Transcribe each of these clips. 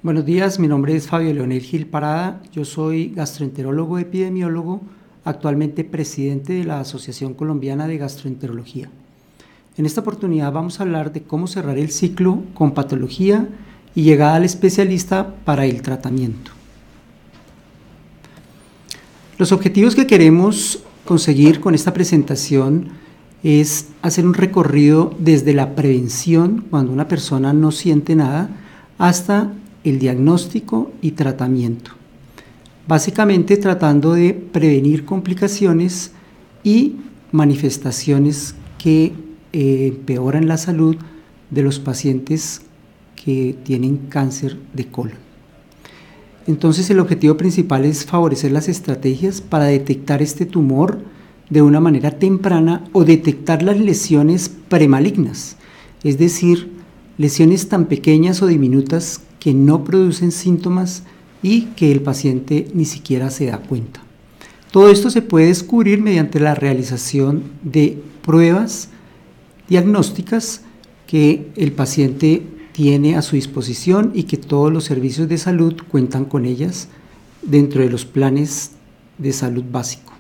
Buenos días, mi nombre es Fabio Leonel Gil Parada, yo soy gastroenterólogo epidemiólogo, actualmente presidente de la Asociación Colombiana de Gastroenterología. En esta oportunidad vamos a hablar de cómo cerrar el ciclo con patología y llegada al especialista para el tratamiento. Los objetivos que queremos conseguir con esta presentación es hacer un recorrido desde la prevención, cuando una persona no siente nada, hasta el diagnóstico y tratamiento. Básicamente tratando de prevenir complicaciones y manifestaciones que empeoran la salud de los pacientes que tienen cáncer de colon. Entonces el objetivo principal es favorecer las estrategias para detectar este tumor de una manera temprana o detectar las lesiones premalignas, es decir, lesiones tan pequeñas o diminutas que no producen síntomas y que el paciente ni siquiera se da cuenta. Todo esto se puede descubrir mediante la realización de pruebas diagnósticas que el paciente tiene a su disposición y que todos los servicios de salud cuentan con ellas dentro de los planes de salud básico.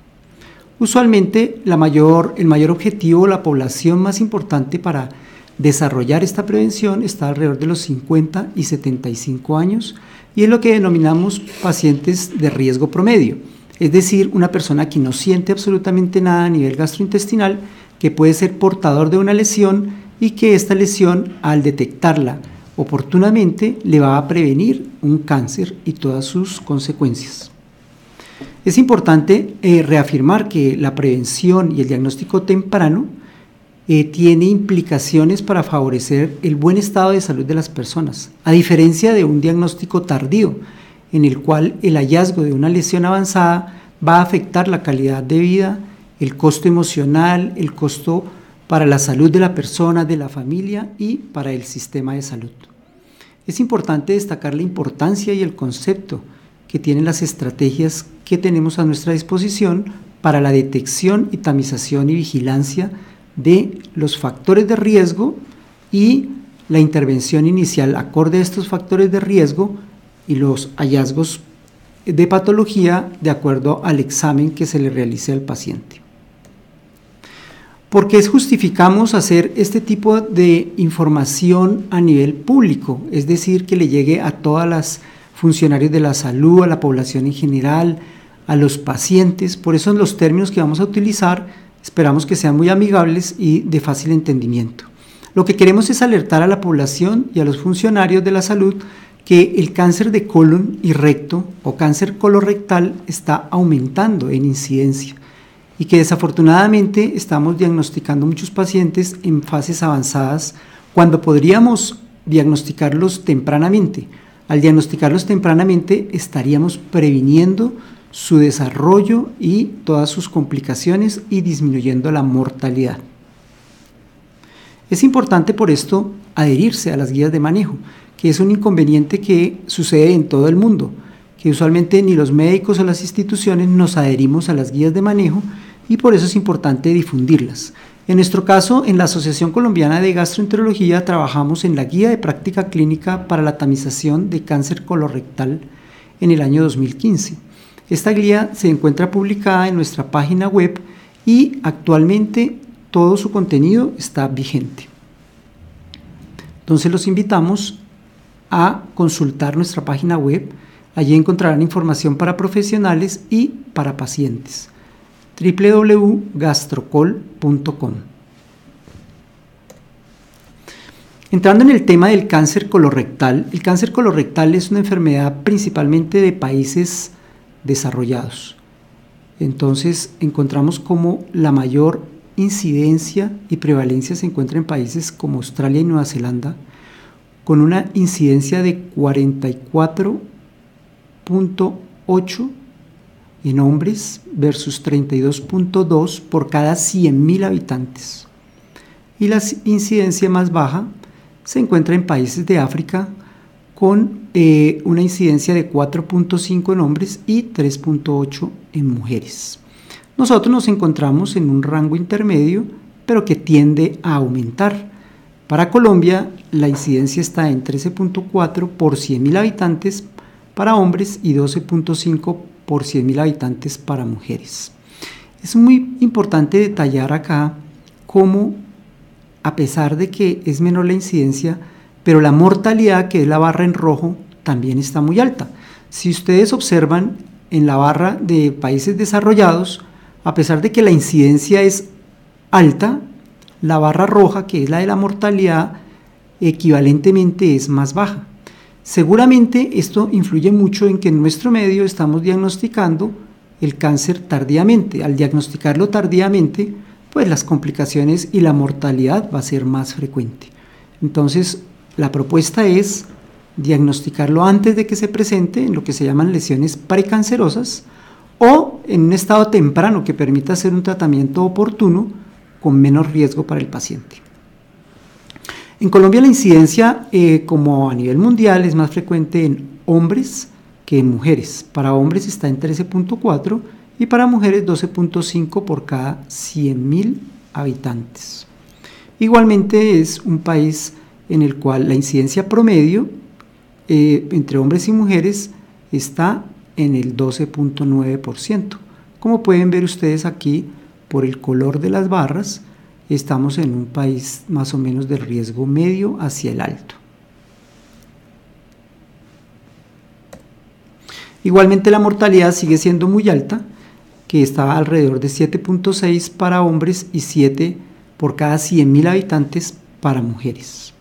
Usualmente el mayor objetivo, la población más importante para desarrollar esta prevención está alrededor de los 50 y 75 años y es lo que denominamos pacientes de riesgo promedio, es decir, una persona que no siente absolutamente nada a nivel gastrointestinal, que puede ser portador de una lesión y que esta lesión, al detectarla oportunamente, le va a prevenir un cáncer y todas sus consecuencias. Es importante reafirmar que la prevención y el diagnóstico temprano tiene implicaciones para favorecer el buen estado de salud de las personas, a diferencia de un diagnóstico tardío, en el cual el hallazgo de una lesión avanzada va a afectar la calidad de vida, el costo emocional, el costo para la salud de la persona, de la familia y para el sistema de salud. Es importante destacar la importancia y el concepto que tienen las estrategias que tenemos a nuestra disposición para la detección y tamización y vigilancia de los factores de riesgo y la intervención inicial acorde a estos factores de riesgo y los hallazgos de patología de acuerdo al examen que se le realice al paciente. ¿Por qué justificamos hacer este tipo de información a nivel público? Es decir, que le llegue a todas las funcionarios de la salud, a la población en general, a los pacientes. Por eso en los términos que vamos a utilizar esperamos que sean muy amigables y de fácil entendimiento. Lo que queremos es alertar a la población y a los funcionarios de la salud que el cáncer de colon y recto o cáncer colorectal está aumentando en incidencia y que desafortunadamente estamos diagnosticando muchos pacientes en fases avanzadas cuando podríamos diagnosticarlos tempranamente. Al diagnosticarlos tempranamente estaríamos previniendo su desarrollo y todas sus complicaciones y disminuyendo la mortalidad. Es importante por esto adherirse a las guías de manejo, que es un inconveniente que sucede en todo el mundo, que usualmente ni los médicos o las instituciones nos adherimos a las guías de manejo y por eso es importante difundirlas. En nuestro caso, en la Asociación Colombiana de Gastroenterología trabajamos en la Guía de Práctica Clínica para la Tamización de Cáncer Colorectal en el año 2015. Esta guía se encuentra publicada en nuestra página web y actualmente todo su contenido está vigente. Entonces los invitamos a consultar nuestra página web. Allí encontrarán información para profesionales y para pacientes. www.gastrocol.com. Entrando en el tema del cáncer colorectal, el cáncer colorectal es una enfermedad principalmente de países desarrollados. Entonces encontramos como la mayor incidencia y prevalencia se encuentra en países como Australia y Nueva Zelanda, con una incidencia de 44.8 en hombres versus 32.2 por cada 100.000 habitantes. Y la incidencia más baja se encuentra en países de África con una incidencia de 4.5 en hombres y 3.8 en mujeres. Nosotros nos encontramos en un rango intermedio, pero que tiende a aumentar. Para Colombia, la incidencia está en 13.4 por 100.000 habitantes para hombres y 12.5 por 100.000 habitantes para mujeres. Es muy importante detallar acá cómo, a pesar de que es menor la incidencia, pero la mortalidad, que es la barra en rojo, también está muy alta. Si ustedes observan en la barra de países desarrollados, a pesar de que la incidencia es alta, la barra roja, que es la de la mortalidad, equivalentemente es más baja. Seguramente esto influye mucho en que en nuestro medio estamos diagnosticando el cáncer tardíamente. Al diagnosticarlo tardíamente, pues las complicaciones y la mortalidad va a ser más frecuente. Entonces, la propuesta es diagnosticarlo antes de que se presente en lo que se llaman lesiones precancerosas o en un estado temprano que permita hacer un tratamiento oportuno con menos riesgo para el paciente. En Colombia la incidencia, como a nivel mundial, es más frecuente en hombres que en mujeres. Para hombres está en 13.4 y para mujeres 12.5 por cada 100.000 habitantes. Igualmente es un país en el cual la incidencia promedio entre hombres y mujeres está en el 12.9%. Como pueden ver ustedes aquí, por el color de las barras, estamos en un país más o menos de riesgo medio hacia el alto. Igualmente la mortalidad sigue siendo muy alta, que está alrededor de 7.6 para hombres y 7 por cada 100.000 habitantes para mujeres.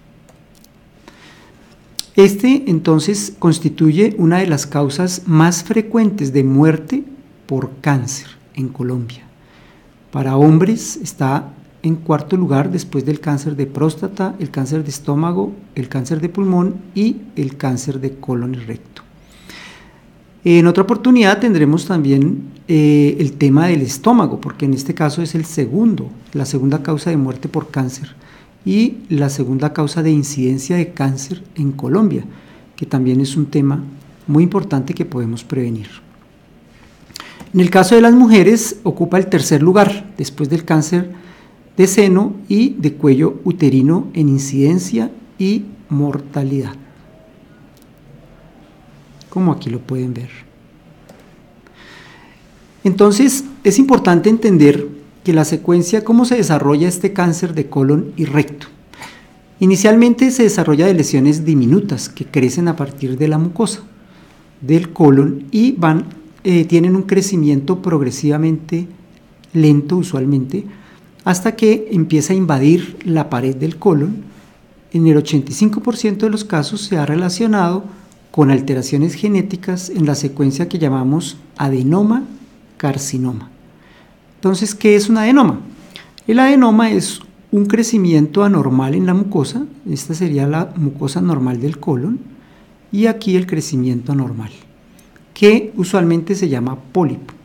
Este entonces constituye una de las causas más frecuentes de muerte por cáncer en Colombia. Para hombres está en cuarto lugar después del cáncer de próstata, el cáncer de estómago, el cáncer de pulmón y el cáncer de colon y recto. En otra oportunidad tendremos también el tema del estómago, porque en este caso es la segunda causa de muerte por cáncer y la segunda causa de incidencia de cáncer en Colombia, que también es un tema muy importante que podemos prevenir. En el caso de las mujeres ocupa el tercer lugar después del cáncer de seno y de cuello uterino en incidencia y mortalidad, como aquí lo pueden ver. Entonces es importante entender que la secuencia, cómo se desarrolla este cáncer de colon y recto. Inicialmente se desarrolla de lesiones diminutas que crecen a partir de la mucosa del colon y tienen un crecimiento progresivamente lento usualmente hasta que empieza a invadir la pared del colon. En el 85% de los casos se ha relacionado con alteraciones genéticas en la secuencia que llamamos adenoma-carcinoma. Entonces, ¿qué es un adenoma? El adenoma es un crecimiento anormal en la mucosa, esta sería la mucosa normal del colon, y aquí el crecimiento anormal, que usualmente se llama pólipo.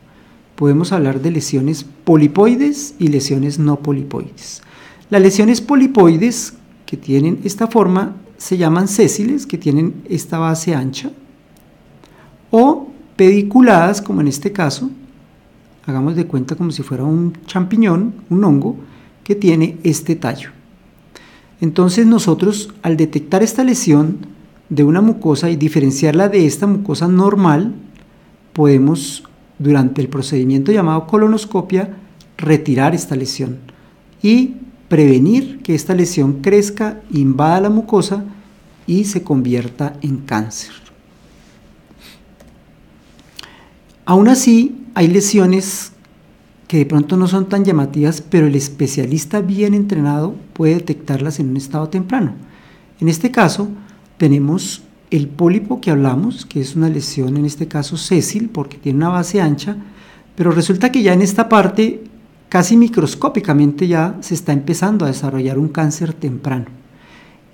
Podemos hablar de lesiones polipoides y lesiones no polipoides. Las lesiones polipoides que tienen esta forma se llaman sésiles, que tienen esta base ancha, o pediculadas, como en este caso. Hagamos de cuenta como si fuera un champiñón, un hongo, que tiene este tallo. Entonces nosotros, al detectar esta lesión de una mucosa y diferenciarla de esta mucosa normal, podemos, durante el procedimiento llamado colonoscopia, retirar esta lesión y prevenir que esta lesión crezca, invada la mucosa y se convierta en cáncer. Aún así, hay lesiones que de pronto no son tan llamativas, pero el especialista bien entrenado puede detectarlas en un estado temprano. En este caso, tenemos el pólipo que hablamos, que es una lesión en este caso sésil, porque tiene una base ancha, pero resulta que ya en esta parte, casi microscópicamente ya se está empezando a desarrollar un cáncer temprano.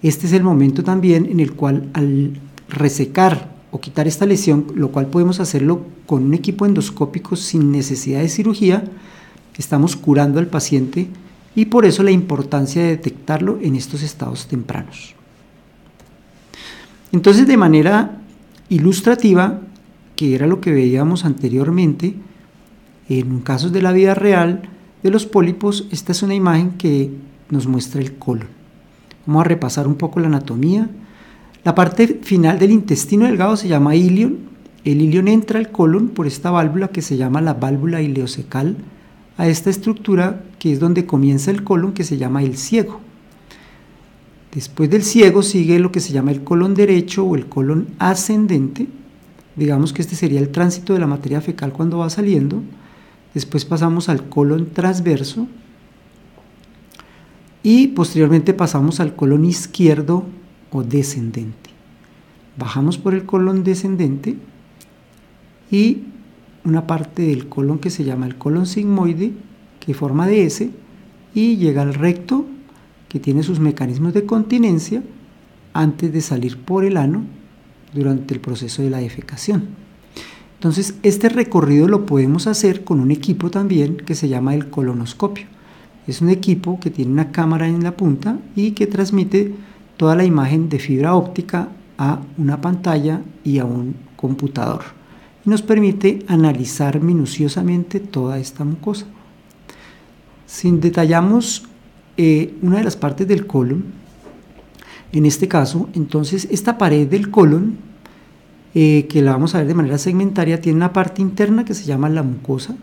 Este es el momento también en el cual al resecar o quitar esta lesión, lo cual podemos hacerlo con un equipo endoscópico sin necesidad de cirugía, estamos curando al paciente y por eso la importancia de detectarlo en estos estados tempranos. Entonces, de manera ilustrativa, que era lo que veíamos anteriormente, en casos de la vida real de los pólipos, esta es una imagen que nos muestra el colon. Vamos a repasar un poco la anatomía. La parte final del intestino delgado se llama ilion. El ilion entra al colon por esta válvula que se llama la válvula ileocecal, a esta estructura que es donde comienza el colon, que se llama el ciego. Después del ciego sigue lo que se llama el colon derecho o el colon ascendente. Digamos que este sería el tránsito de la materia fecal cuando va saliendo. Después pasamos al colon transverso y posteriormente pasamos al colon izquierdo o descendente. Bajamos por el colon descendente y una parte del colon que se llama el colon sigmoide, que forma de S, y llega al recto, que tiene sus mecanismos de continencia antes de salir por el ano durante el proceso de la defecación. Entonces, este recorrido lo podemos hacer con un equipo también que se llama el colonoscopio. Es un equipo que tiene una cámara en la punta y que transmite toda la imagen de fibra óptica a una pantalla y a un computador. Y nos permite analizar minuciosamente toda esta mucosa. Si detallamos una de las partes del colon, en este caso, entonces esta pared del colon, que la vamos a ver de manera segmentaria, tiene una parte interna que se llama la mucosa.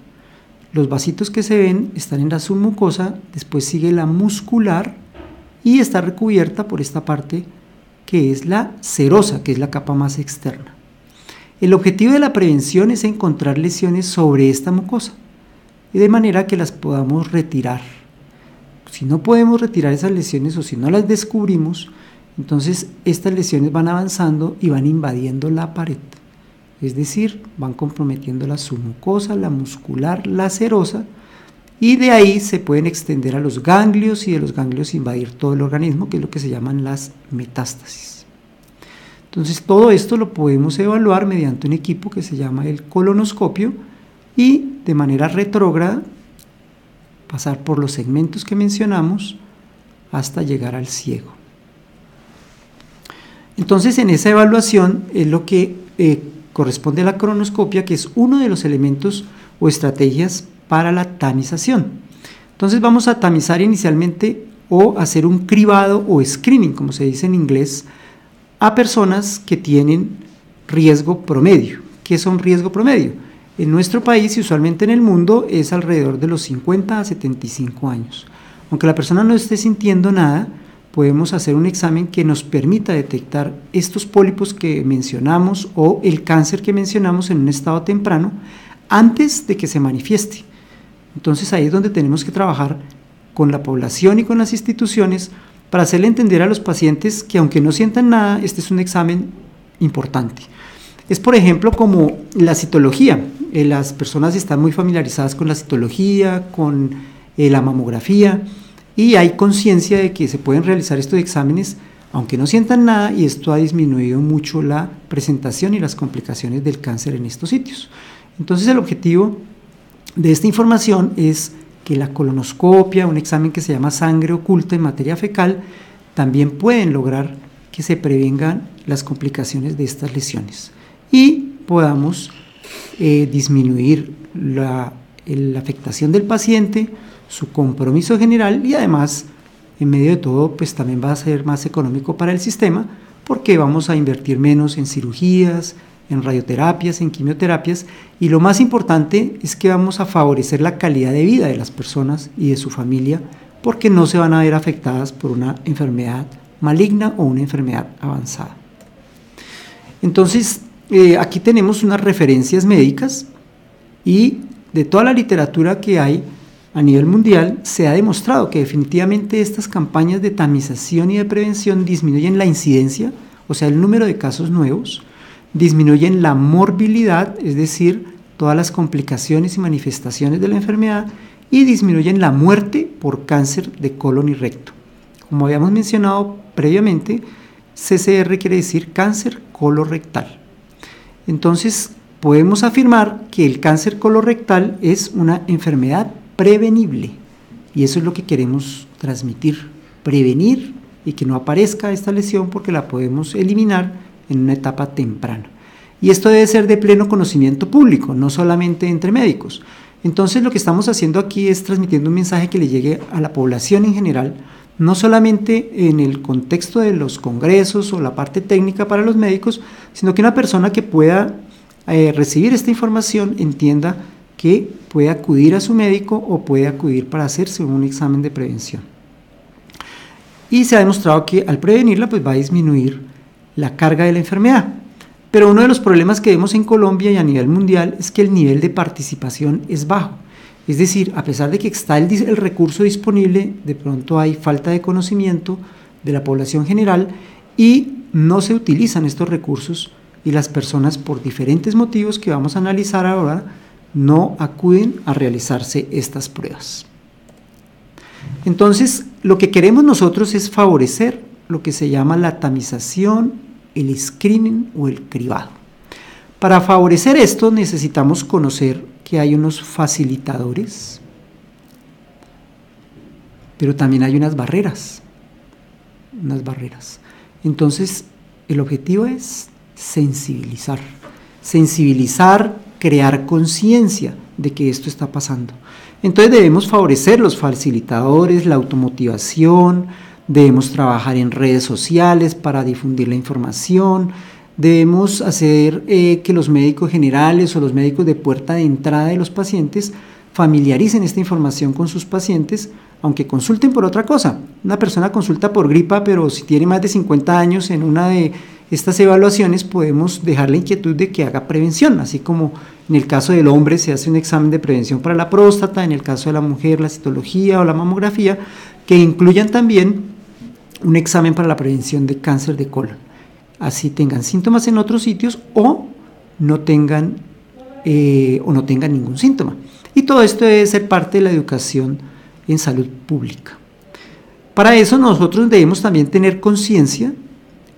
Los vasitos que se ven están en la submucosa, después sigue la muscular y está recubierta por esta parte que es la serosa, que es la capa más externa. El objetivo de la prevención es encontrar lesiones sobre esta mucosa, y de manera que las podamos retirar. Si no podemos retirar esas lesiones o si no las descubrimos, entonces estas lesiones van avanzando y van invadiendo la pared. Es decir, van comprometiendo la submucosa, la muscular, la serosa, y de ahí se pueden extender a los ganglios y de los ganglios invadir todo el organismo, que es lo que se llaman las metástasis. Entonces todo esto lo podemos evaluar mediante un equipo que se llama el colonoscopio y de manera retrógrada pasar por los segmentos que mencionamos hasta llegar al ciego. Entonces en esa evaluación es lo que corresponde a la colonoscopia, que es uno de los elementos o estrategias para la tamización. Entonces vamos a tamizar inicialmente o hacer un cribado o screening, como se dice en inglés, a personas que tienen riesgo promedio. ¿Qué son riesgo promedio? En nuestro país y usualmente en el mundo es alrededor de los 50 a 75 años. Aunque la persona no esté sintiendo nada, podemos hacer un examen que nos permita detectar estos pólipos que mencionamos o el cáncer que mencionamos en un estado temprano antes de que se manifieste. Entonces ahí es donde tenemos que trabajar con la población y con las instituciones para hacerle entender a los pacientes que aunque no sientan nada, este es un examen importante. Es por ejemplo como la citología. Las personas están muy familiarizadas con la citología, con la mamografía, y hay conciencia de que se pueden realizar estos exámenes aunque no sientan nada, y esto ha disminuido mucho la presentación y las complicaciones del cáncer en estos sitios. Entonces el objetivo de esta información es que la colonoscopia, un examen que se llama sangre oculta en materia fecal, también pueden lograr que se prevengan las complicaciones de estas lesiones y podamos disminuir la afectación del paciente, su compromiso general, y además en medio de todo pues también va a ser más económico para el sistema, porque vamos a invertir menos en cirugías, en radioterapias, en quimioterapias, y lo más importante es que vamos a favorecer la calidad de vida de las personas y de su familia, porque no se van a ver afectadas por una enfermedad maligna o una enfermedad avanzada. Entonces aquí tenemos unas referencias médicas, y de toda la literatura que hay a nivel mundial se ha demostrado que definitivamente estas campañas de tamización y de prevención disminuyen la incidencia, o sea el número de casos nuevos, disminuyen la morbilidad, es decir, todas las complicaciones y manifestaciones de la enfermedad, y disminuyen la muerte por cáncer de colon y recto. Como habíamos mencionado previamente, CCR quiere decir cáncer colorectal. Entonces, podemos afirmar que el cáncer colorectal es una enfermedad prevenible, y eso es lo que queremos transmitir, prevenir y que no aparezca esta lesión, porque la podemos eliminar en una etapa temprana. Y esto debe ser de pleno conocimiento público, no solamente entre médicos. Entonces lo que estamos haciendo aquí es transmitiendo un mensaje que le llegue a la población en general, no solamente en el contexto de los congresos o la parte técnica para los médicos, sino que una persona que pueda recibir esta información entienda que puede acudir a su médico o puede acudir para hacerse un examen de prevención. Y se ha demostrado que al prevenirla pues va a disminuir la carga de la enfermedad. Pero uno de los problemas que vemos en Colombia y a nivel mundial es que el nivel de participación es bajo. Es decir, a pesar de que está el recurso disponible, de pronto hay falta de conocimiento de la población general y no se utilizan estos recursos y las personas, por diferentes motivos que vamos a analizar ahora, no acuden a realizarse estas pruebas. Entonces, lo que queremos nosotros es favorecer lo que se llama la tamización, el screening o el cribado. Para favorecer esto necesitamos conocer que hay unos facilitadores, pero también hay unas barreras. Entonces, el objetivo es sensibilizar, crear conciencia de que esto está pasando. Entonces debemos favorecer los facilitadores, la automotivación, debemos trabajar en redes sociales para difundir la información, debemos hacer que los médicos generales o los médicos de puerta de entrada de los pacientes familiaricen esta información con sus pacientes, aunque consulten por otra cosa. Una persona consulta por gripa, pero si tiene más de 50 años en una de estas evaluaciones podemos dejar la inquietud de que haga prevención, así como en el caso del hombre se hace un examen de prevención para la próstata, en el caso de la mujer la citología o la mamografía, que incluyan también un examen para la prevención de cáncer de colon, así tengan síntomas en otros sitios o no tengan ningún síntoma. Y todo esto debe ser parte de la educación en salud pública. Para eso nosotros debemos también tener conciencia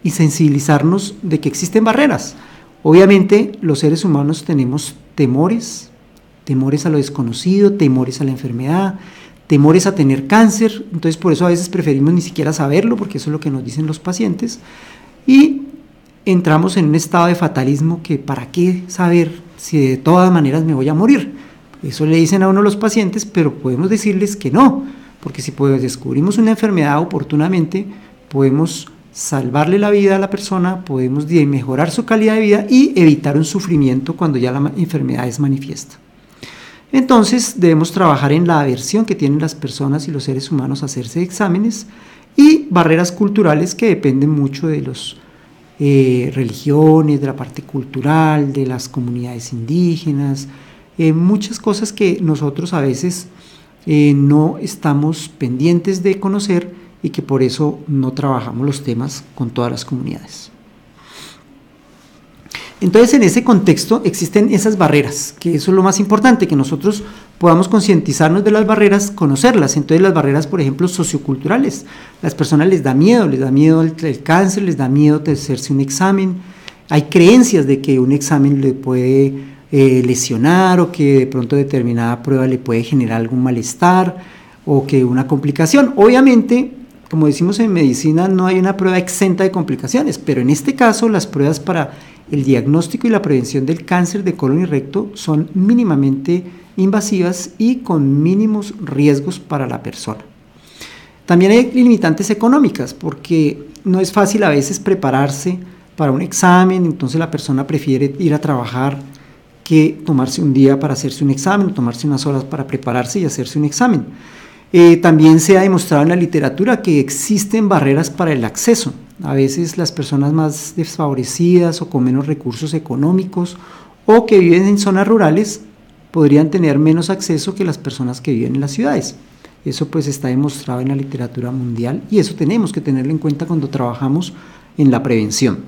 y sensibilizarnos de que existen barreras. Obviamente los seres humanos tenemos temores a lo desconocido, temores a la enfermedad, temores a tener cáncer, entonces por eso a veces preferimos ni siquiera saberlo, porque eso es lo que nos dicen los pacientes, y entramos en un estado de fatalismo que ¿para qué saber si de todas maneras me voy a morir? Eso le dicen a uno los pacientes, pero podemos decirles que no, porque si descubrimos una enfermedad oportunamente, podemos salvarle la vida a la persona, podemos mejorar su calidad de vida y evitar un sufrimiento cuando ya la enfermedad es manifiesta. Entonces debemos trabajar en la aversión que tienen las personas y los seres humanos a hacerse exámenes y barreras culturales que dependen mucho de las religiones, de la parte cultural, de las comunidades indígenas, muchas cosas que nosotros a veces no estamos pendientes de conocer y que por eso no trabajamos los temas con todas las comunidades. Entonces, en ese contexto existen esas barreras, que eso es lo más importante, que nosotros podamos concientizarnos de las barreras, conocerlas. Entonces, las barreras, por ejemplo, socioculturales. Las personas les da miedo el cáncer, les da miedo de hacerse un examen. Hay creencias de que un examen le puede lesionar o que de pronto determinada prueba le puede generar algún malestar o que una complicación. Obviamente, como decimos en medicina, no hay una prueba exenta de complicaciones, pero en este caso las pruebas para el diagnóstico y la prevención del cáncer de colon y recto son mínimamente invasivas y con mínimos riesgos para la persona. También hay limitantes económicas, porque no es fácil a veces prepararse para un examen, entonces la persona prefiere ir a trabajar que tomarse un día para hacerse un examen, o tomarse unas horas para prepararse y hacerse un examen. También se ha demostrado en la literatura que existen barreras para el acceso. A veces las personas más desfavorecidas o con menos recursos económicos o que viven en zonas rurales podrían tener menos acceso que las personas que viven en las ciudades. Eso pues está demostrado en la literatura mundial y eso tenemos que tenerlo en cuenta cuando trabajamos en la prevención.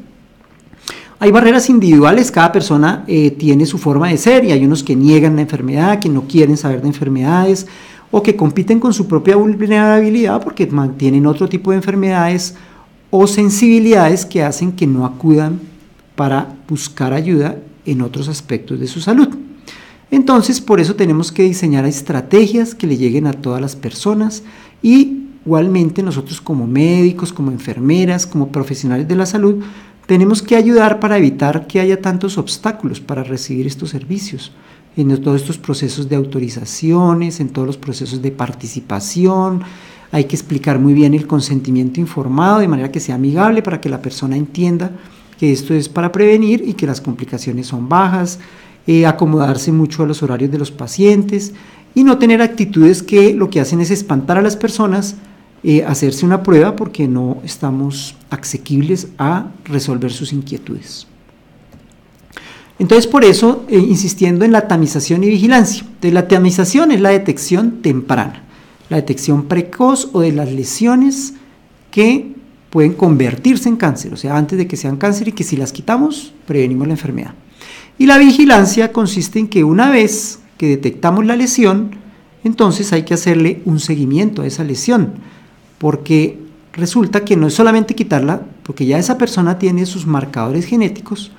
Hay barreras individuales, cada persona tiene su forma de ser y hay unos que niegan la enfermedad, que no quieren saber de enfermedades o que compiten con su propia vulnerabilidad porque tienen otro tipo de enfermedades o sensibilidades que hacen que no acudan para buscar ayuda en otros aspectos de su salud. Entonces, por eso tenemos que diseñar estrategias que le lleguen a todas las personas y igualmente nosotros como médicos, como enfermeras, como profesionales de la salud, tenemos que ayudar para evitar que haya tantos obstáculos para recibir estos servicios, en todos estos procesos de autorizaciones, en todos los procesos de participación, hay que explicar muy bien el consentimiento informado de manera que sea amigable para que la persona entienda que esto es para prevenir y que las complicaciones son bajas, acomodarse mucho a los horarios de los pacientes y no tener actitudes que lo que hacen es espantar a las personas, hacerse una prueba porque no estamos asequibles a resolver sus inquietudes. Entonces, por eso, insistiendo en la tamización y vigilancia. Entonces, la tamización es la detección temprana, la detección precoz o de las lesiones que pueden convertirse en cáncer, o sea, antes de que sean cáncer y que si las quitamos, prevenimos la enfermedad. Y la vigilancia consiste en que una vez que detectamos la lesión, entonces hay que hacerle un seguimiento a esa lesión, porque resulta que no es solamente quitarla, porque ya esa persona tiene sus marcadores genéticos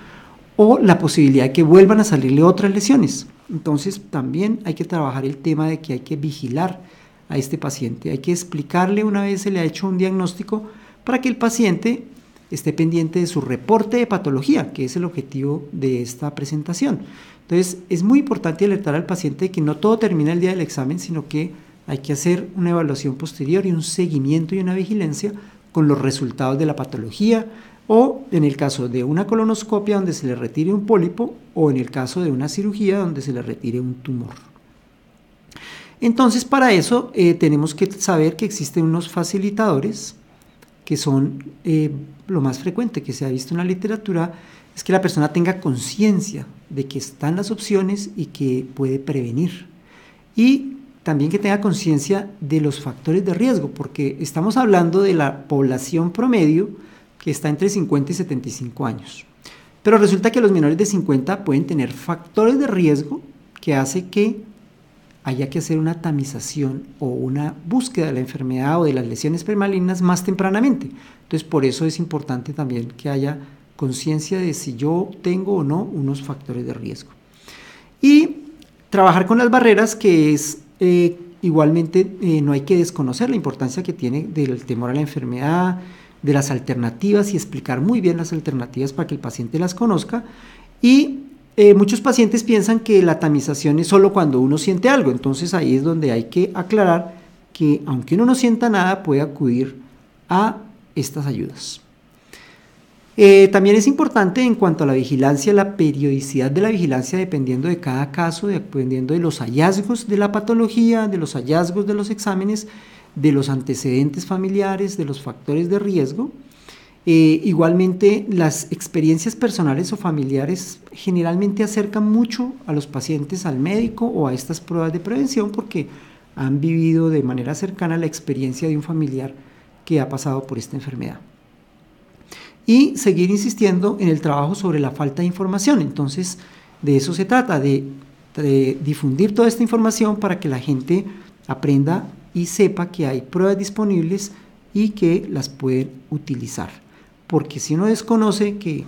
o la posibilidad de que vuelvan a salirle otras lesiones. Entonces también hay que trabajar el tema de que hay que vigilar a este paciente, hay que explicarle una vez se le ha hecho un diagnóstico para que el paciente esté pendiente de su reporte de patología, que es el objetivo de esta presentación. Entonces es muy importante alertar al paciente de que no todo termina el día del examen, sino que hay que hacer una evaluación posterior y un seguimiento y una vigilancia con los resultados de la patología, o en el caso de una colonoscopia donde se le retire un pólipo, o en el caso de una cirugía donde se le retire un tumor. Entonces, para eso tenemos que saber que existen unos facilitadores que son lo más frecuente que se ha visto en la literatura, es que la persona tenga conciencia de que están las opciones y que puede prevenir. Y también que tenga conciencia de los factores de riesgo, porque estamos hablando de la población promedio que está entre 50 y 75 años. Pero resulta que los menores de 50 pueden tener factores de riesgo que hace que haya que hacer una tamización o una búsqueda de la enfermedad o de las lesiones premalignas más tempranamente. Entonces, por eso es importante también que haya conciencia de si yo tengo o no unos factores de riesgo. Y trabajar con las barreras, que es igualmente no hay que desconocer la importancia que tiene del temor a la enfermedad, de las alternativas y explicar muy bien las alternativas para que el paciente las conozca. Y muchos pacientes piensan que la tamización es solo cuando uno siente algo, entonces ahí es donde hay que aclarar que aunque uno no sienta nada, puede acudir a estas ayudas. También es importante en cuanto a la vigilancia, la periodicidad de la vigilancia dependiendo de cada caso, dependiendo de los hallazgos de la patología, de los hallazgos de los exámenes, de los antecedentes familiares, de los factores de riesgo. Igualmente, las experiencias personales o familiares generalmente acercan mucho a los pacientes al médico o a estas pruebas de prevención porque han vivido de manera cercana la experiencia de un familiar que ha pasado por esta enfermedad. Y seguir insistiendo en el trabajo sobre la falta de información. Entonces, de eso se trata, de difundir toda esta información para que la gente aprenda y sepa que hay pruebas disponibles y que las pueden utilizar. Porque si uno desconoce que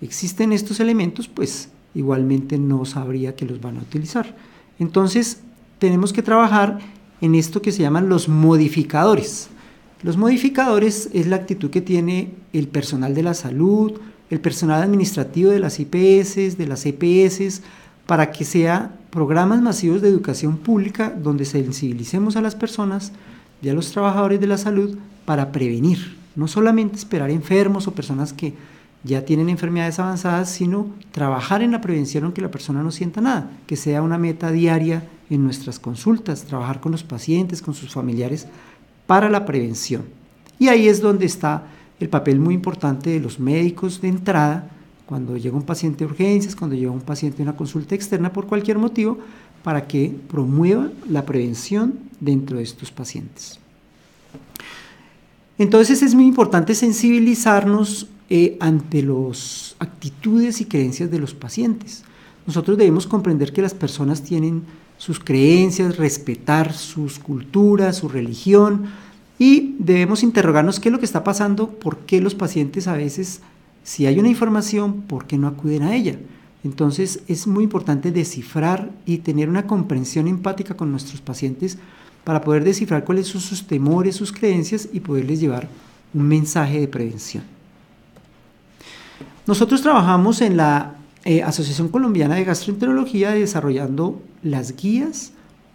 existen estos elementos, pues igualmente no sabría que los van a utilizar. Entonces, tenemos que trabajar en esto que se llaman los modificadores. Los modificadores es la actitud que tiene el personal de la salud, el personal administrativo de las IPS, de las EPS, para que sean programas masivos de educación pública donde sensibilicemos a las personas y a los trabajadores de la salud para prevenir, no solamente esperar enfermos o personas que ya tienen enfermedades avanzadas, sino trabajar en la prevención aunque la persona no sienta nada, que sea una meta diaria en nuestras consultas, trabajar con los pacientes, con sus familiares para la prevención. Y ahí es donde está el papel muy importante de los médicos de entrada, cuando llega un paciente de urgencias, cuando llega un paciente de una consulta externa por cualquier motivo, para que promueva la prevención dentro de estos pacientes. Entonces es muy importante sensibilizarnos ante las actitudes y creencias de los pacientes. Nosotros debemos comprender que las personas tienen sus creencias, respetar sus culturas, su religión, y debemos interrogarnos qué es lo que está pasando, por qué los pacientes a veces, si hay una información, por qué no acuden a ella. Entonces es muy importante descifrar y tener una comprensión empática con nuestros pacientes para poder descifrar cuáles son sus temores, sus creencias y poderles llevar un mensaje de prevención. Nosotros trabajamos en la Asociación Colombiana de Gastroenterología desarrollando las guías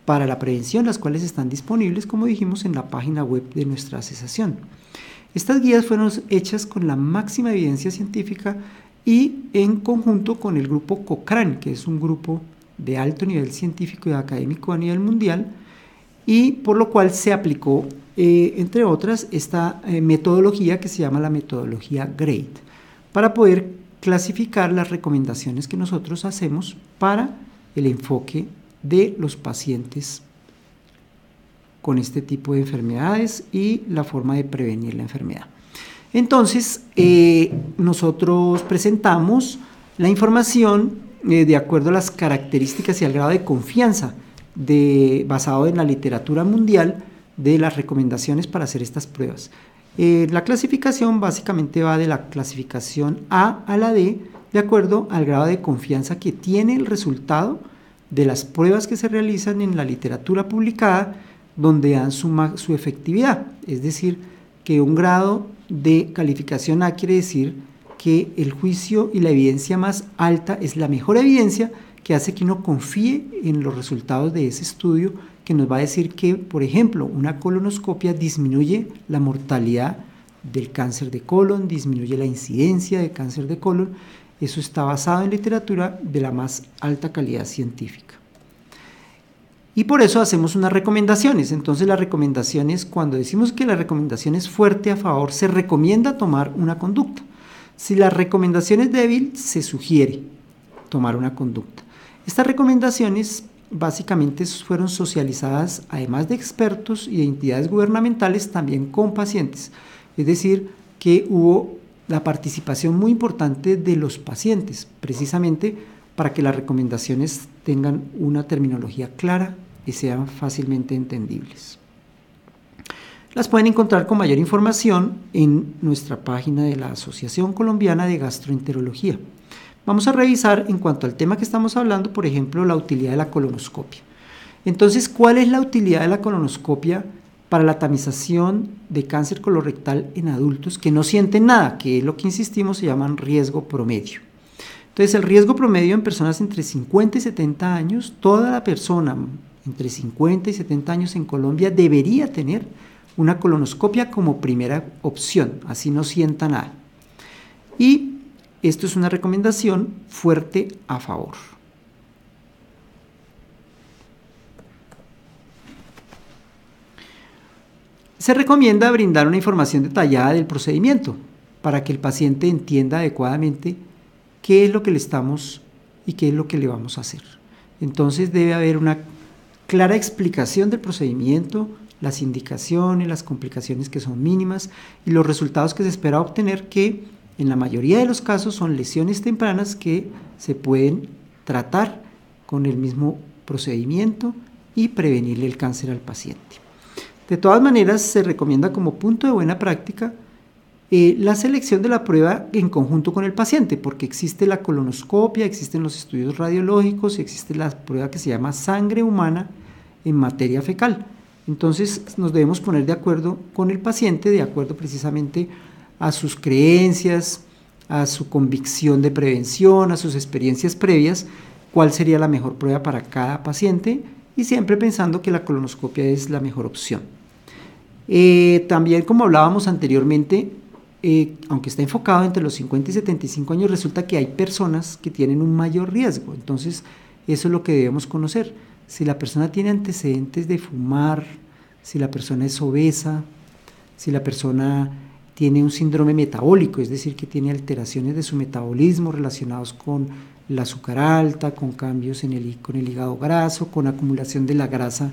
para la prevención, las cuales están disponibles, como dijimos, en la página web de nuestra asociación. Estas guías fueron hechas con la máxima evidencia científica y en conjunto con el grupo Cochrane, que es un grupo de alto nivel científico y académico a nivel mundial, y por lo cual se aplicó, entre otras, esta metodología que se llama la metodología GRADE, para poder clasificar las recomendaciones que nosotros hacemos para el enfoque de los pacientes con este tipo de enfermedades y la forma de prevenir la enfermedad. Entonces, nosotros presentamos la información de acuerdo a las características y al grado de confianza basado en la literatura mundial de las recomendaciones para hacer estas pruebas. La clasificación básicamente va de la clasificación A a la D, de acuerdo al grado de confianza que tiene el resultado de las pruebas que se realizan en la literatura publicada, donde dan su efectividad. Es decir, que un grado de calificación A quiere decir que el juicio y la evidencia más alta es la mejor evidencia que hace que uno confíe en los resultados de ese estudio, que nos va a decir que, por ejemplo, una colonoscopia disminuye la mortalidad del cáncer de colon, disminuye la incidencia de cáncer de colon. Eso está basado en literatura de la más alta calidad científica. Y por eso hacemos unas recomendaciones. Entonces las recomendaciones, cuando decimos que la recomendación es fuerte a favor, se recomienda tomar una conducta. Si la recomendación es débil, se sugiere tomar una conducta. Estas recomendaciones básicamente fueron socializadas, además de expertos y de entidades gubernamentales, también con pacientes. Es decir, que hubo la participación muy importante de los pacientes, precisamente para que las recomendaciones tengan una terminología clara y sean fácilmente entendibles. Las pueden encontrar con mayor información en nuestra página de la Asociación Colombiana de Gastroenterología. Vamos a revisar, en cuanto al tema que estamos hablando, por ejemplo, la utilidad de la colonoscopia. Entonces, ¿cuál es la utilidad de la colonoscopia para la tamización de cáncer colorectal en adultos que no sienten nada, que es lo que insistimos, se llaman riesgo promedio? Entonces, el riesgo promedio en personas entre 50 y 70 años, toda la persona entre 50 y 70 años en Colombia debería tener una colonoscopia como primera opción, así no sienta nada. Y esto es una recomendación fuerte a favor. Se recomienda brindar una información detallada del procedimiento para que el paciente entienda adecuadamente qué es lo que le estamos y qué es lo que le vamos a hacer. Entonces debe haber una clara explicación del procedimiento, las indicaciones, las complicaciones que son mínimas y los resultados que se espera obtener, que en la mayoría de los casos son lesiones tempranas que se pueden tratar con el mismo procedimiento y prevenirle el cáncer al paciente. De todas maneras, se recomienda como punto de buena práctica la selección de la prueba en conjunto con el paciente, porque existe la colonoscopia, existen los estudios radiológicos y existe la prueba que se llama sangre humana en materia fecal. Entonces nos debemos poner de acuerdo con el paciente, de acuerdo precisamente a sus creencias, a su convicción de prevención, a sus experiencias previas, cuál sería la mejor prueba para cada paciente, y siempre pensando que la colonoscopia es la mejor opción. También, como hablábamos anteriormente, aunque está enfocado entre los 50 y 75 años, resulta que hay personas que tienen un mayor riesgo. Entonces, eso es lo que debemos conocer. Si la persona tiene antecedentes de fumar, si la persona es obesa, si la persona tiene un síndrome metabólico, es decir, que tiene alteraciones de su metabolismo relacionados con el azúcar alta, con cambios con el hígado graso, con acumulación de la grasa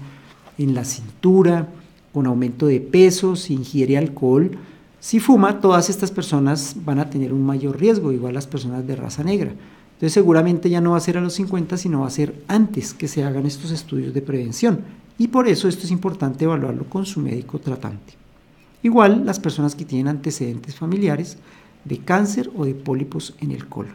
en la cintura, con aumento de peso, si ingiere alcohol, si fuma, todas estas personas van a tener un mayor riesgo, igual las personas de raza negra. Entonces seguramente ya no va a ser a los 50, sino va a ser antes que se hagan estos estudios de prevención. Y por eso esto es importante evaluarlo con su médico tratante. Igual las personas que tienen antecedentes familiares de cáncer o de pólipos en el colon.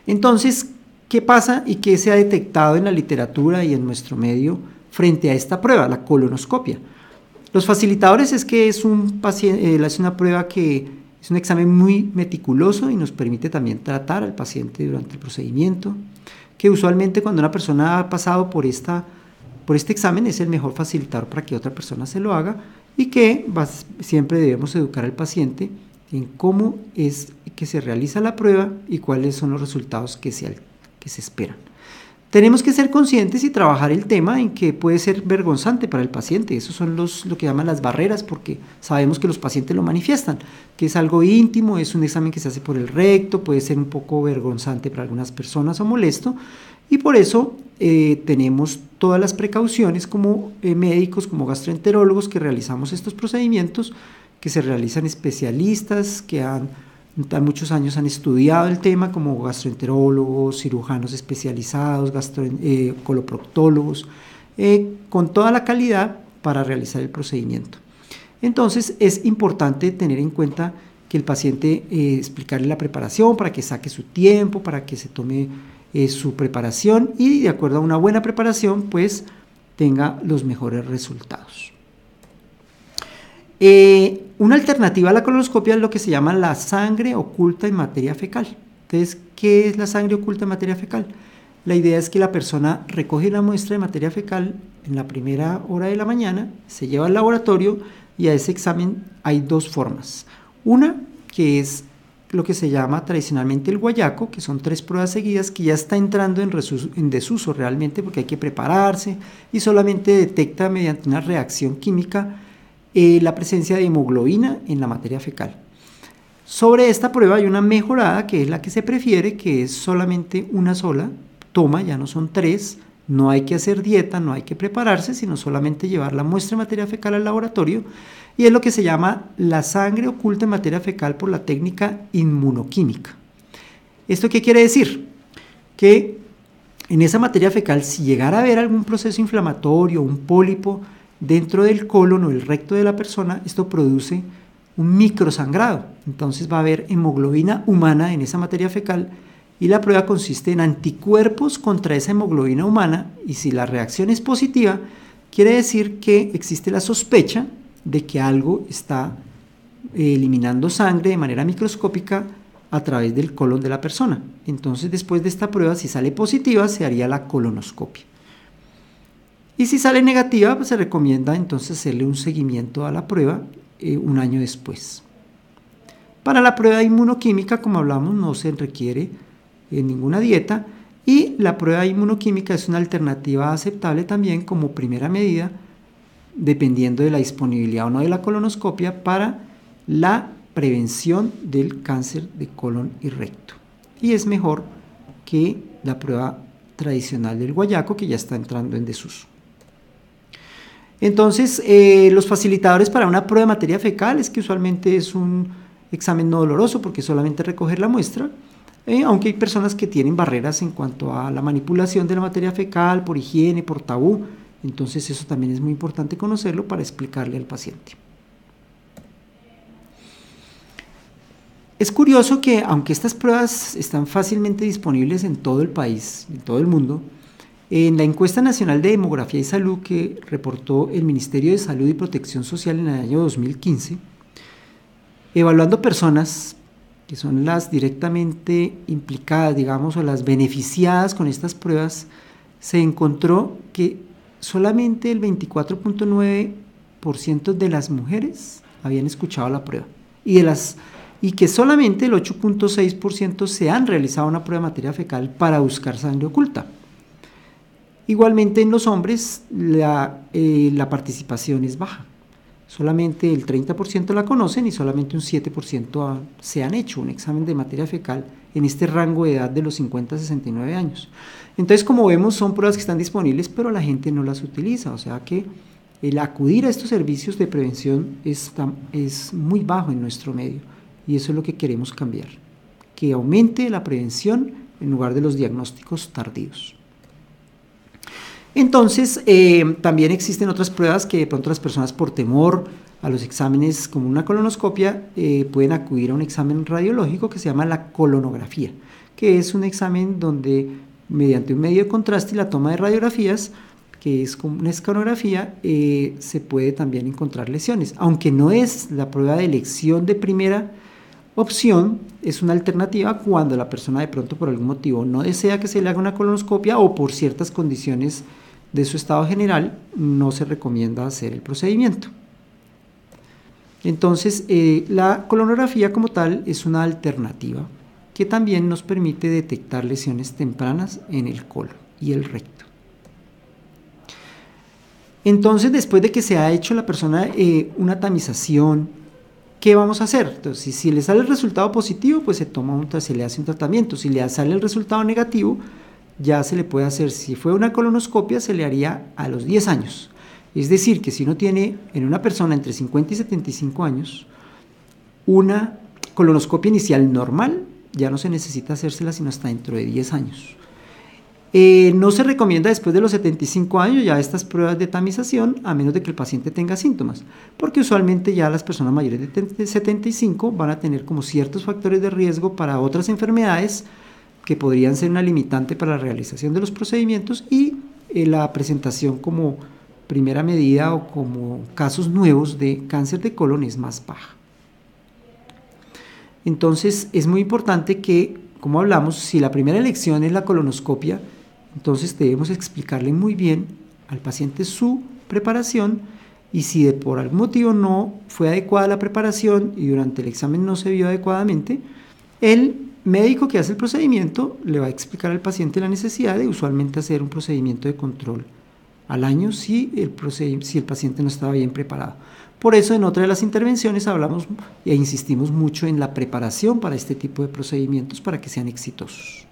Entonces, ¿qué pasa y qué se ha detectado en la literatura y en nuestro medio frente a esta prueba, la colonoscopia? Los facilitadores es que es una prueba que es un examen muy meticuloso y nos permite también tratar al paciente durante el procedimiento, que usualmente cuando una persona ha pasado por esta por este examen es el mejor facilitador para que otra persona se lo haga y que siempre debemos educar al paciente en cómo es que se realiza la prueba y cuáles son los resultados que se esperan. Tenemos que ser conscientes y trabajar el tema en que puede ser vergonzante para el paciente. Esos son lo que llaman las barreras, porque sabemos que los pacientes lo manifiestan, que es algo íntimo, es un examen que se hace por el recto, puede ser un poco vergonzante para algunas personas o molesto, y por eso tenemos todas las precauciones como médicos, como gastroenterólogos que realizamos estos procedimientos, que se realizan especialistas que muchos años han estudiado el tema, como gastroenterólogos, cirujanos especializados, coloproctólogos, con toda la calidad para realizar el procedimiento. Entonces es importante tener en cuenta que el paciente, explicarle la preparación para que saque su tiempo, para que se tome su preparación y de acuerdo a una buena preparación pues tenga los mejores resultados. Una alternativa a la colonoscopia es lo que se llama la sangre oculta en materia fecal. Entonces, ¿qué es la sangre oculta en materia fecal? La idea es que la persona recoge la muestra de materia fecal en la primera hora de la mañana, se lleva al laboratorio y a ese examen hay dos formas. Una que es lo que se llama tradicionalmente el guayaco, que son 3 pruebas seguidas que ya está entrando en desuso realmente porque hay que prepararse y solamente detecta mediante una reacción química la presencia de hemoglobina en la materia fecal. Sobre esta prueba hay una mejorada que es la que se prefiere, que es solamente una sola toma, ya no son 3, no hay que hacer dieta, no hay que prepararse, sino solamente llevar la muestra de materia fecal al laboratorio y es lo que se llama la sangre oculta en materia fecal por la técnica inmunoquímica. ¿Esto qué quiere decir? Que en esa materia fecal, si llegara a haber algún proceso inflamatorio, un pólipo, dentro del colon o el recto de la persona, esto produce un microsangrado. Entonces va a haber hemoglobina humana en esa materia fecal y la prueba consiste en anticuerpos contra esa hemoglobina humana y si la reacción es positiva, quiere decir que existe la sospecha de que algo está eliminando sangre de manera microscópica a través del colon de la persona. Entonces después de esta prueba, si sale positiva, se haría la colonoscopia. Y si sale negativa, pues se recomienda entonces hacerle un seguimiento a la prueba un año después. Para la prueba inmunoquímica, como hablamos, no se requiere ninguna dieta y la prueba inmunoquímica es una alternativa aceptable también como primera medida, dependiendo de la disponibilidad o no de la colonoscopia, para la prevención del cáncer de colon y recto. Y es mejor que la prueba tradicional del guayaco, que ya está entrando en desuso. Entonces, los facilitadores para una prueba de materia fecal es que usualmente es un examen no doloroso porque solamente recoger la muestra, aunque hay personas que tienen barreras en cuanto a la manipulación de la materia fecal por higiene, por tabú, entonces eso también es muy importante conocerlo para explicarle al paciente. Es curioso que aunque estas pruebas están fácilmente disponibles en todo el país, en todo el mundo, en la encuesta nacional de demografía y salud que reportó el Ministerio de Salud y Protección Social en el año 2015, evaluando personas que son las directamente implicadas, digamos, o las beneficiadas con estas pruebas, se encontró que solamente el 24.9% de las mujeres habían escuchado la prueba y que solamente el 8.6% se han realizado una prueba de materia fecal para buscar sangre oculta. Igualmente en los hombres la participación es baja, solamente el 30% la conocen y solamente un 7% se han hecho un examen de materia fecal en este rango de edad de los 50 a 69 años. Entonces, como vemos, son pruebas que están disponibles, pero la gente no las utiliza, o sea que el acudir a estos servicios de prevención es muy bajo en nuestro medio y eso es lo que queremos cambiar, que aumente la prevención en lugar de los diagnósticos tardíos. Entonces, también existen otras pruebas que de pronto las personas por temor a los exámenes como una colonoscopia pueden acudir a un examen radiológico que se llama la colonografía, que es un examen donde mediante un medio de contraste y la toma de radiografías, que es como una escanografía, se puede también encontrar lesiones, aunque no es la prueba de elección de primera opción, es una alternativa cuando la persona de pronto por algún motivo no desea que se le haga una colonoscopia o por ciertas condiciones de su estado general, no se recomienda hacer el procedimiento. Entonces, la colonografía como tal es una alternativa que también nos permite detectar lesiones tempranas en el colon y el recto. Entonces, después de que se ha hecho la persona una tamización, ¿qué vamos a hacer? Entonces, si le sale el resultado positivo, pues se le hace un tratamiento. Si le sale el resultado negativo, ya se le puede hacer, si fue una colonoscopia, se le haría a los 10 años. Es decir, que si uno tiene en una persona entre 50 y 75 años una colonoscopia inicial normal, ya no se necesita hacérsela sino hasta dentro de 10 años. No se recomienda después de los 75 años ya estas pruebas de tamización, a menos de que el paciente tenga síntomas, porque usualmente ya las personas mayores de 75 van a tener como ciertos factores de riesgo para otras enfermedades que podrían ser una limitante para la realización de los procedimientos, y la presentación como primera medida o como casos nuevos de cáncer de colon es más baja. Entonces es muy importante que, como hablamos, si la primera elección es la colonoscopia, entonces debemos explicarle muy bien al paciente su preparación, y si por algún motivo no fue adecuada la preparación y durante el examen no se vio adecuadamente, el médico que hace el procedimiento le va a explicar al paciente la necesidad de usualmente hacer un procedimiento de control al año si el paciente no estaba bien preparado. Por eso en otra de las intervenciones hablamos e insistimos mucho en la preparación para este tipo de procedimientos para que sean exitosos.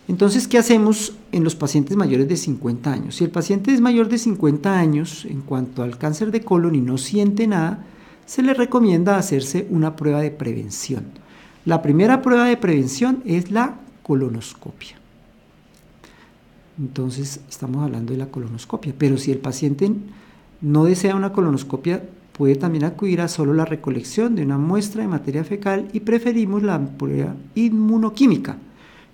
Entonces, ¿qué hacemos en los pacientes mayores de 50 años? Si el paciente es mayor de 50 años en cuanto al cáncer de colon y no siente nada, se le recomienda hacerse una prueba de prevención. La primera prueba de prevención es la colonoscopia. Entonces, estamos hablando de la colonoscopia, pero si el paciente no desea una colonoscopia, puede también acudir a solo la recolección de una muestra de materia fecal, y preferimos la prueba inmunoquímica,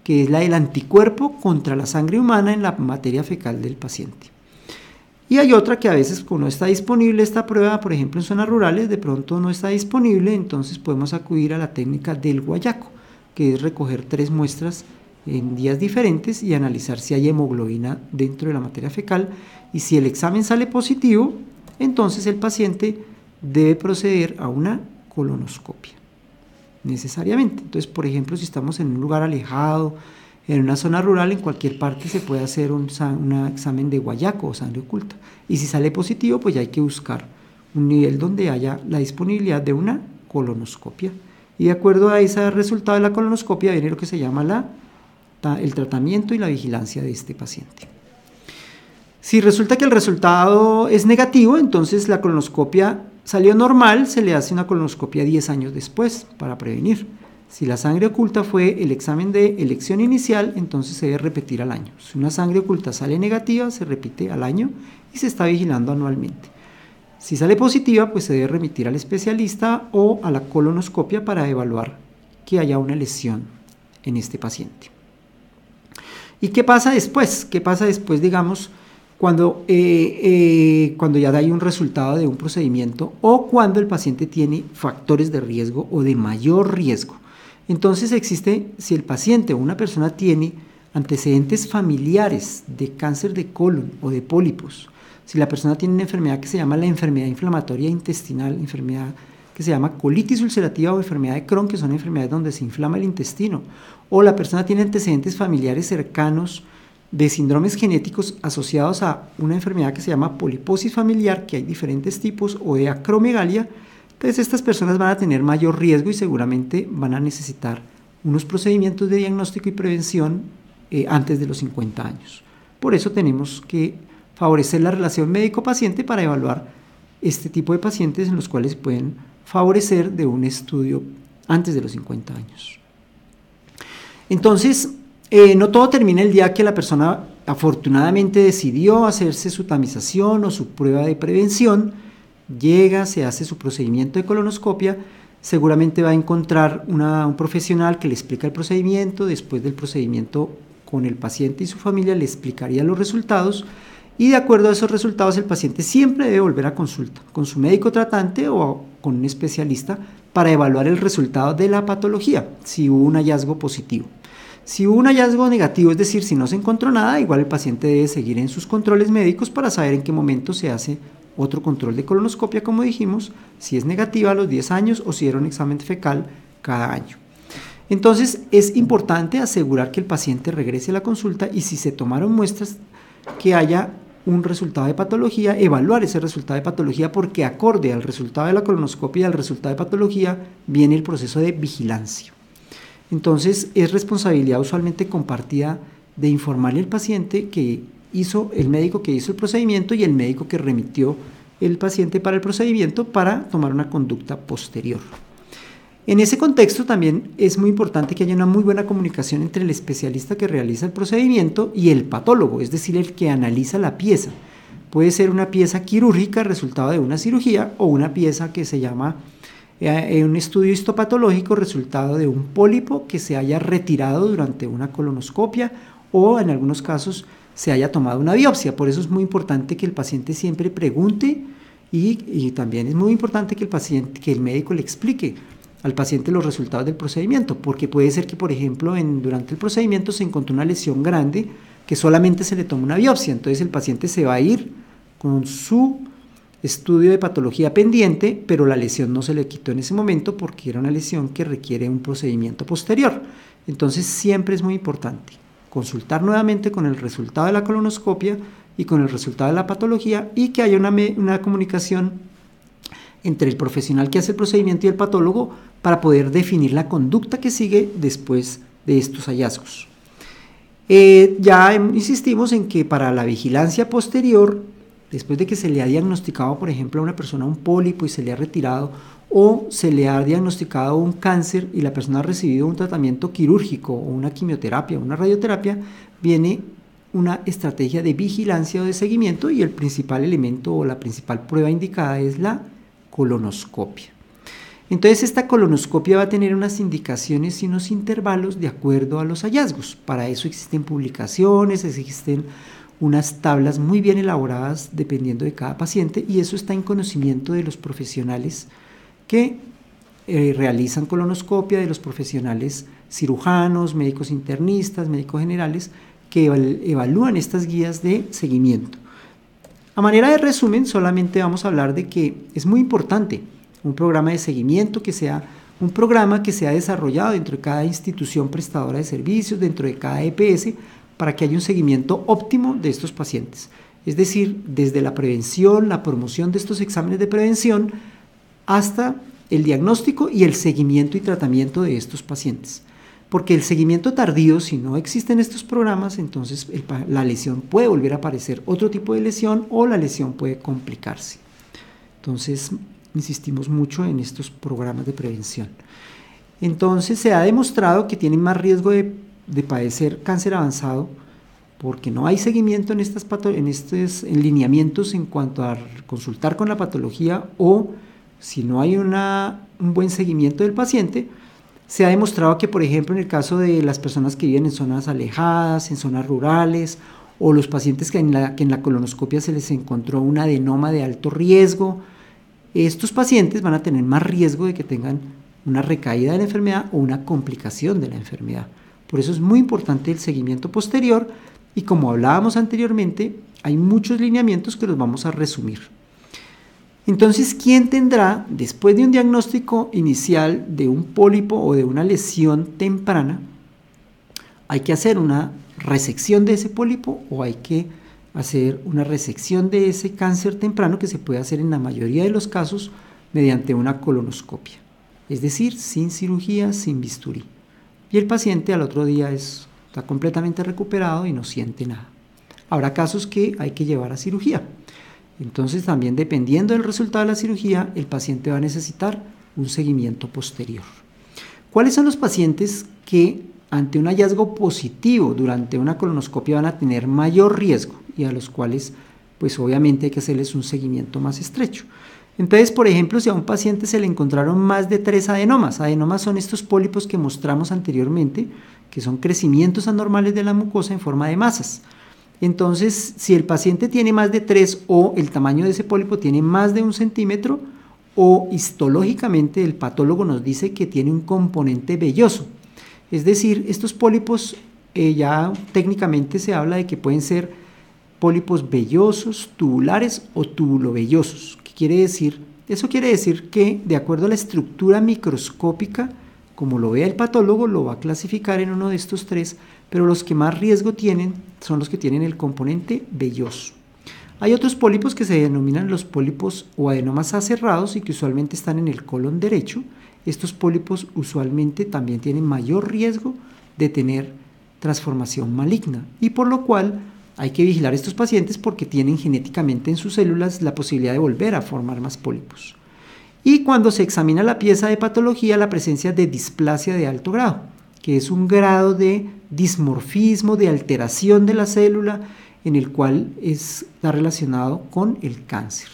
que es la del anticuerpo contra la sangre humana en la materia fecal del paciente. Y hay otra que a veces cuando no está disponible esta prueba, por ejemplo en zonas rurales, de pronto no está disponible, entonces podemos acudir a la técnica del guayaco, que es recoger 3 muestras en días diferentes y analizar si hay hemoglobina dentro de la materia fecal, y si el examen sale positivo, entonces el paciente debe proceder a una colonoscopia, necesariamente. Entonces, por ejemplo, si estamos en un lugar alejado, en una zona rural, en cualquier parte se puede hacer un examen de guayaco o sangre oculta, y si sale positivo, pues ya hay que buscar un nivel donde haya la disponibilidad de una colonoscopia, y de acuerdo a ese resultado de la colonoscopia viene lo que se llama el tratamiento y la vigilancia de este paciente. Si resulta que el resultado es negativo, entonces la colonoscopia salió normal, se le hace una colonoscopia 10 años después para prevenir. Si la sangre oculta fue el examen de elección inicial, entonces se debe repetir al año. Si una sangre oculta sale negativa, se repite al año y se está vigilando anualmente. Si sale positiva, pues se debe remitir al especialista o a la colonoscopia para evaluar que haya una lesión en este paciente. ¿Y qué pasa después? ¿Qué pasa después, digamos, cuando ya hay un resultado de un procedimiento o cuando el paciente tiene factores de riesgo o de mayor riesgo? Entonces existe, si el paciente o una persona tiene antecedentes familiares de cáncer de colon o de pólipos, si la persona tiene una enfermedad que se llama la enfermedad inflamatoria intestinal, enfermedad que se llama colitis ulcerativa o enfermedad de Crohn, que son enfermedades donde se inflama el intestino, o la persona tiene antecedentes familiares cercanos de síndromes genéticos asociados a una enfermedad que se llama poliposis familiar, que hay diferentes tipos, o de acromegalia, entonces estas personas van a tener mayor riesgo y seguramente van a necesitar unos procedimientos de diagnóstico y prevención antes de los 50 años. Por eso tenemos que favorecer la relación médico-paciente para evaluar este tipo de pacientes en los cuales pueden favorecer de un estudio antes de los 50 años. Entonces, no todo termina el día que la persona afortunadamente decidió hacerse su tamización o su prueba de prevención, llega, se hace su procedimiento de colonoscopia, seguramente va a encontrar un profesional que le explica el procedimiento. Después del procedimiento con el paciente y su familia le explicaría los resultados, y de acuerdo a esos resultados el paciente siempre debe volver a consulta con su médico tratante o con un especialista para evaluar el resultado de la patología, si hubo un hallazgo positivo. Si hubo un hallazgo negativo, es decir, si no se encontró nada, igual el paciente debe seguir en sus controles médicos para saber en qué momento se hace otro control de colonoscopia, como dijimos, si es negativa a los 10 años o si era un examen fecal cada año. Entonces, es importante asegurar que el paciente regrese a la consulta y si se tomaron muestras, que haya un resultado de patología, evaluar ese resultado de patología, porque acorde al resultado de la colonoscopia y al resultado de patología viene el proceso de vigilancia. Entonces, es responsabilidad usualmente compartida de informarle al paciente que hizo el médico que hizo el procedimiento y el médico que remitió el paciente para el procedimiento para tomar una conducta posterior. En ese contexto también es muy importante que haya una muy buena comunicación entre el especialista que realiza el procedimiento y el patólogo, es decir, el que analiza la pieza. Puede ser una pieza quirúrgica resultado de una cirugía o una pieza que se llama un estudio histopatológico resultado de un pólipo que se haya retirado durante una colonoscopia o en algunos casos se haya tomado una biopsia. Por eso es muy importante que el paciente siempre pregunte y también es muy importante que el médico le explique al paciente los resultados del procedimiento, porque puede ser que, por ejemplo, durante el procedimiento se encontró una lesión grande que solamente se le tomó una biopsia, entonces el paciente se va a ir con su estudio de patología pendiente, pero la lesión no se le quitó en ese momento porque era una lesión que requiere un procedimiento posterior. Entonces siempre es muy importante consultar nuevamente con el resultado de la colonoscopia y con el resultado de la patología y que haya una comunicación entre el profesional que hace el procedimiento y el patólogo para poder definir la conducta que sigue después de estos hallazgos. Ya insistimos en que para la vigilancia posterior, después de que se le ha diagnosticado, por ejemplo, a una persona un pólipo y se le ha retirado, o se le ha diagnosticado un cáncer y la persona ha recibido un tratamiento quirúrgico o una quimioterapia o una radioterapia, viene una estrategia de vigilancia o de seguimiento y el principal elemento o la principal prueba indicada es la colonoscopia. Entonces esta colonoscopia va a tener unas indicaciones y unos intervalos de acuerdo a los hallazgos. Para eso existen publicaciones, existen unas tablas muy bien elaboradas dependiendo de cada paciente y eso está en conocimiento de los profesionales que realizan colonoscopia, de los profesionales cirujanos, médicos internistas, médicos generales que evalúan estas guías de seguimiento. A manera de resumen, solamente vamos a hablar de que es muy importante un programa de seguimiento que sea un programa que sea desarrollado dentro de cada institución prestadora de servicios, dentro de cada EPS, para que haya un seguimiento óptimo de estos pacientes. Es decir, desde la prevención, la promoción de estos exámenes de prevención, hasta el diagnóstico y el seguimiento y tratamiento de estos pacientes. Porque el seguimiento tardío, si no existen estos programas, entonces la lesión puede volver a aparecer otro tipo de lesión o la lesión puede complicarse. Entonces, insistimos mucho en estos programas de prevención. Entonces, se ha demostrado que tienen más riesgo de padecer cáncer avanzado porque no hay seguimiento en estos lineamientos en cuanto a consultar con la patología o si no hay un buen seguimiento del paciente. Se ha demostrado que, por ejemplo, en el caso de las personas que viven en zonas alejadas, en zonas rurales, o los pacientes que en la colonoscopia se les encontró un adenoma de alto riesgo, estos pacientes van a tener más riesgo de que tengan una recaída de la enfermedad o una complicación de la enfermedad. Por eso es muy importante el seguimiento posterior y como hablábamos anteriormente, hay muchos lineamientos que los vamos a resumir. Entonces, ¿quién tendrá, después de un diagnóstico inicial de un pólipo o de una lesión temprana, hay que hacer una resección de ese pólipo o hay que hacer una resección de ese cáncer temprano que se puede hacer en la mayoría de los casos mediante una colonoscopia? Es decir, sin cirugía, sin bisturí. Y el paciente al otro día está completamente recuperado y no siente nada. Habrá casos que hay que llevar a cirugía. Entonces también dependiendo del resultado de la cirugía, el paciente va a necesitar un seguimiento posterior. ¿Cuáles son los pacientes que ante un hallazgo positivo durante una colonoscopia van a tener mayor riesgo y a los cuales pues obviamente hay que hacerles un seguimiento más estrecho? Entonces, por ejemplo, si a un paciente se le encontraron más de 3 adenomas, adenomas son estos pólipos que mostramos anteriormente, que son crecimientos anormales de la mucosa en forma de masas. Entonces, si el paciente tiene más de 3 o el tamaño de ese pólipo tiene más de 1 centímetro o histológicamente el patólogo nos dice que tiene un componente velloso. Es decir, estos pólipos ya técnicamente se habla de que pueden ser pólipos vellosos, tubulares o tubulovellosos. ¿Qué quiere decir? Eso quiere decir que de acuerdo a la estructura microscópica, como lo vea el patólogo, lo va a clasificar en uno de estos tres, pero los que más riesgo tienen son los que tienen el componente velloso. Hay otros pólipos que se denominan los pólipos o adenomas aserrados y que usualmente están en el colon derecho. Estos pólipos usualmente también tienen mayor riesgo de tener transformación maligna y por lo cual hay que vigilar a estos pacientes porque tienen genéticamente en sus células la posibilidad de volver a formar más pólipos. Y cuando se examina la pieza de patología, la presencia de displasia de alto grado, que es un grado de dismorfismo, de alteración de la célula, en el cual está relacionado con el cáncer.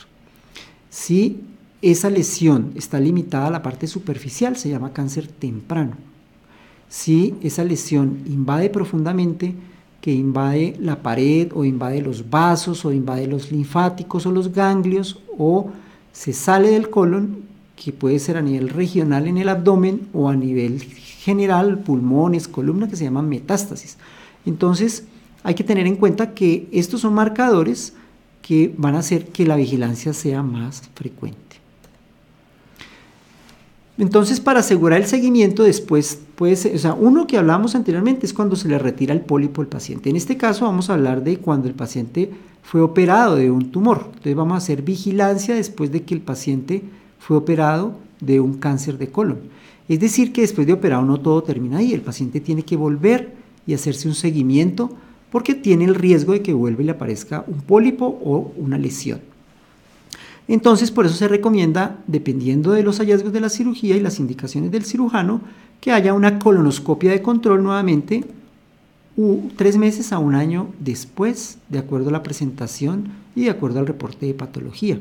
Si esa lesión está limitada a la parte superficial, se llama cáncer temprano. Si esa lesión invade profundamente, que invade la pared o invade los vasos o invade los linfáticos o los ganglios o se sale del colon, que puede ser a nivel regional en el abdomen o a nivel general, pulmones, columna, que se llaman metástasis. Entonces, hay que tener en cuenta que estos son marcadores que van a hacer que la vigilancia sea más frecuente. Entonces, para asegurar el seguimiento después, puede ser, uno que hablamos anteriormente es cuando se le retira el pólipo al paciente. En este caso vamos a hablar de cuando el paciente fue operado de un tumor. Entonces vamos a hacer vigilancia después de que el paciente fue operado de un cáncer de colon. Es decir, que después de operado no todo termina ahí. El paciente tiene que volver y hacerse un seguimiento porque tiene el riesgo de que vuelva y le aparezca un pólipo o una lesión. Entonces, por eso se recomienda, dependiendo de los hallazgos de la cirugía y las indicaciones del cirujano, que haya una colonoscopia de control nuevamente 3 meses a 1 año después, de acuerdo a la presentación y de acuerdo al reporte de patología.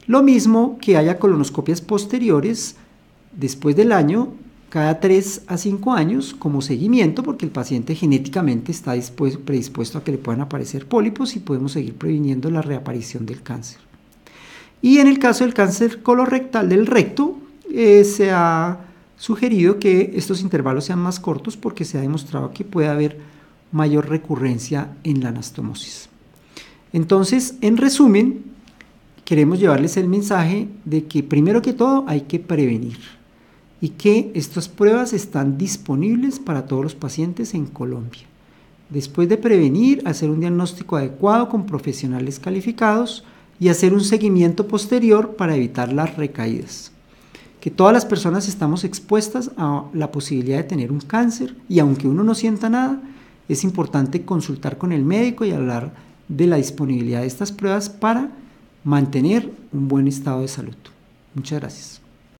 Lo mismo que haya colonoscopias posteriores después del año, cada 3 a 5 años como seguimiento, porque el paciente genéticamente está predispuesto a que le puedan aparecer pólipos y podemos seguir previniendo la reaparición del cáncer. Y en el caso del cáncer colorectal del recto, se ha sugerido que estos intervalos sean más cortos porque se ha demostrado que puede haber mayor recurrencia en la anastomosis. Entonces, en resumen, queremos llevarles el mensaje de que primero que todo hay que prevenir y que estas pruebas están disponibles para todos los pacientes en Colombia. Después de prevenir, hacer un diagnóstico adecuado con profesionales calificados y hacer un seguimiento posterior para evitar las recaídas. Que todas las personas estamos expuestas a la posibilidad de tener un cáncer y aunque uno no sienta nada, es importante consultar con el médico y hablar de la disponibilidad de estas pruebas para mantener un buen estado de salud. Muchas gracias.